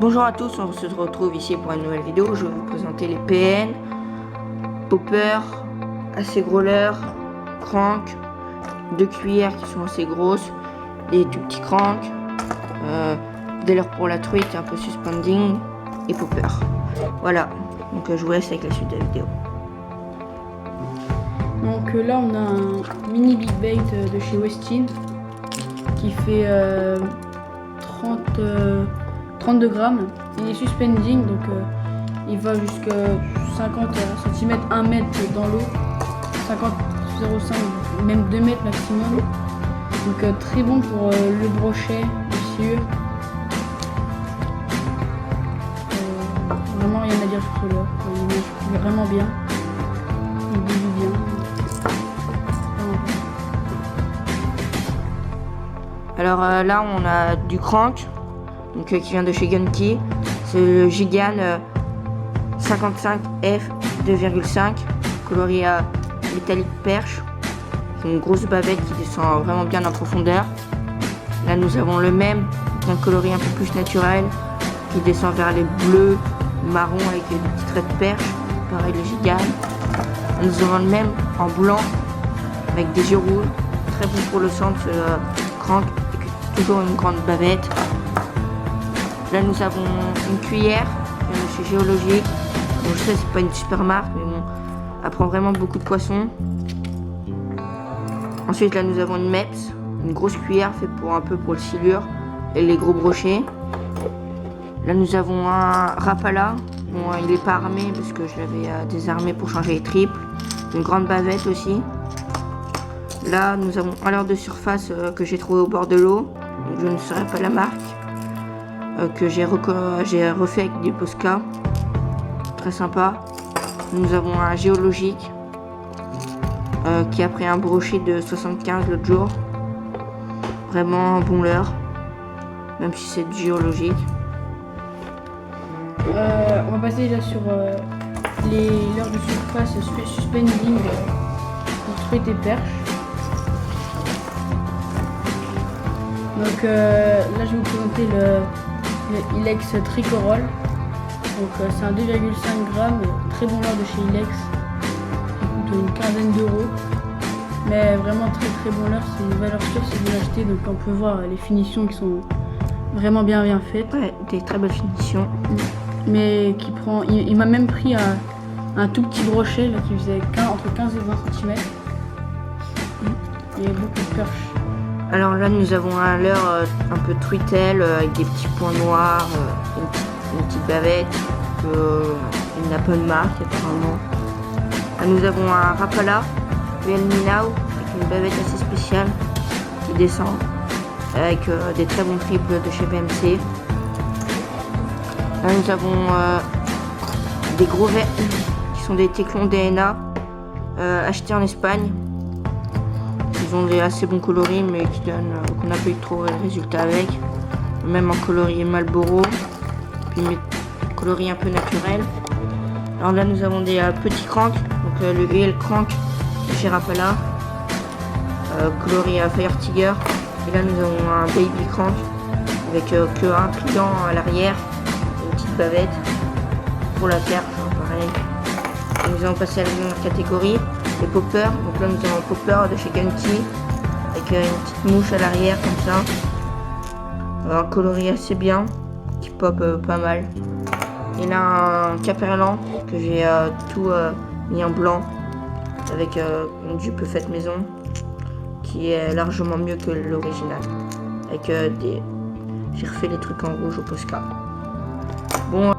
Bonjour à tous, on se retrouve ici pour une nouvelle vidéo. Je vais vous présenter les PN, Popper, assez growler, crank, deux cuillères qui sont assez grosses, des tout petits crank, des leurres pour la truite, un peu suspending et Popper. Voilà, donc je vous laisse avec la suite de la vidéo. Donc là on a un mini big bait de chez Westin qui fait 32 grammes. Il est suspending, donc il va jusqu'à 50 cm, 1 mètre dans l'eau, 50, 0,5, même 2 mètres maximum. Donc très bon pour le brochet, le sciure. Vraiment rien à dire sur ce leurre, il est vraiment bien. Il bouge bien. Alors là on a du crank donc, qui vient de chez Gunky. C'est le Gigan 55F 2,5 coloris à métallique perche. C'est une grosse bavette qui descend vraiment bien en profondeur. Là nous avons le même d'un coloris un peu plus naturel qui descend vers les bleus, marron avec des petits traits de perche. Pareil le Gigan. Là, nous avons le même en blanc avec des yeux rouges. Très bon pour le centre crank. Toujours une grande bavette. Là nous avons une cuillère chez Géologique. Bon, je sais c'est pas une super marque mais bon, elle prend vraiment beaucoup de poissons. Ensuite là nous avons une Meps, une grosse cuillère faite pour un peu pour le silure et les gros brochets. Là nous avons un Rapala. Bon, il est pas armé parce que je l'avais désarmé pour changer les triples. Une grande bavette aussi. Là nous avons un leurre de surface que j'ai trouvé au bord de l'eau. Je ne saurais pas la marque, que j'ai refait avec des Posca, très sympa. Nous avons un Géologique qui a pris un brochet de 75 l'autre jour, vraiment un bon leurre, même si c'est du Géologique. On va passer là sur les leurres de surface suspending pour truite et perche. Donc là je vais vous présenter le Ilex Tricorol. Donc c'est un 2,5 grammes, très bon leurre de chez Ilex, qui coûte une quinzaine d'euros. Mais vraiment très bon leurre, c'est une valeur sûre si vous l'achetez. Donc on peut voir les finitions qui sont vraiment bien faites. Ouais, des très belles finitions. Mais qui prend, il m'a même pris un tout petit brochet là, qui faisait entre 15 et 20 cm. Il y a beaucoup de perches. Alors là nous avons un leurre un peu truitel avec des petits points noirs, une petite bavette, il n'a pas de marque apparemment. Là nous avons un Rapala VL Minnow avec une bavette assez spéciale qui descend avec des très bons triples de chez BMC. Là nous avons des gros verres qui sont des Téclon DNA achetés en Espagne. Ils ont des assez bons coloris mais qu'on n'a pas eu trop de résultats avec. Même en coloris Marlboro, puis coloris un peu naturel. Alors là nous avons des petits cranks, donc le VL crank de chez Rapala, coloris Fire Tiger. Et là nous avons un baby crank avec que un pliant à l'arrière, une petite bavette pour la perche, pareil. Et nous allons passer à la dernière catégorie, les poppers. Donc là nous avons un popper de chez Gunky avec une petite mouche à l'arrière comme ça, un coloris assez bien qui pop pas mal. Et là un Caperlan que j'ai tout mis en blanc avec une jupe faite maison qui est largement mieux que l'original, avec j'ai refait les trucs en rouge au Posca. Bon